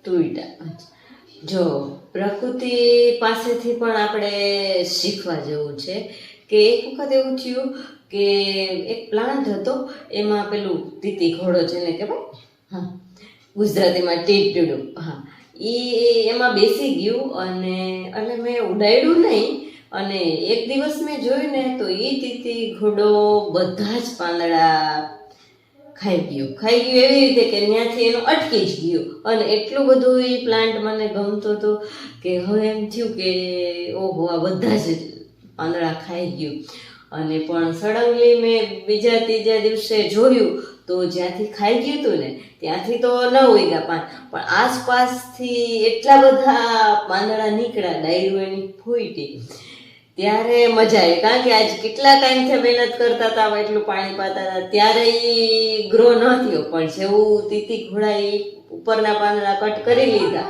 તૂટ્યા. જો પ્રકૃતિ પાસેથી પણ આપણે શીખવા જેવું છે કે એક વખત એવું થયું કે એક પ્લાન્ટ હતો, એમાં પેલું તીતી ઘોડો જેને કહેવાય, હા ગુજરાતીમાં ટીટડું, હા એમાં બેસી ગયું અને એટલે મેં ઉડાડ્યું નહીં. અને એક દિવસ મેં જોયું ને તો એ તીતી ઘોડો બધા જ પાંદડા ખાઈ ગયું એવી રીતે કે ત્યાંથી એનું અટકી જ ગયું. અને એટલું બધું એ પ્લાન્ટ મને ગમતો હતો કે હવે એમ થયું કે ઓહો આ બધા જ પાંદડા ખાઈ ગયું. અને પણ સડનલી મેં બીજા ત્રીજા દિવસે જોયું તો જ્યાંથી ખાઈ ગયું હતું ને ત્યાંથી તો ન ઉગ્યા પાન, પણ આસપાસથી એટલા બધા પાંદડા નીકળ્યા, ડાયરું એની ફૂટી. ત્યારે મજા આવી, કારણ કે આજ કેટલા ટાઈમથી મહેનત કરતા હતા, એટલું પાણી પાતા હતા, ત્યારે એ ગ્રો ન થયો. પણ જેવું તીતી ઘોડા એ ઉપરના પાંદડા કટ કરી લીધા,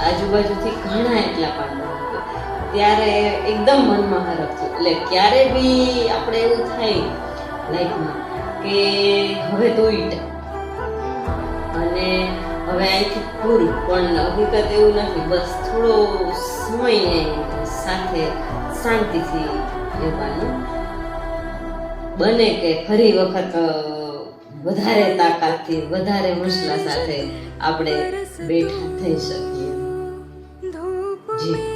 આજુબાજુથી ઘણા એટલા પાંદડા હતા, ત્યારે એકદમ મનમાં હરખ થયો. એટલે ક્યારે બી આપણે એવું થાય લાઈફમાં કે હવે તો ઈટા અને હવે અહીંથી પૂરું, પણ હકીકત એવું નથી. બસ થોડો સમય સાથે શાંતિથી રહેવાનું. બને કે ફરી વખત વધારે તાકાતથી વધારે હોંસલા સાથે આપણે બેઠા થઈ શકીએ. જી.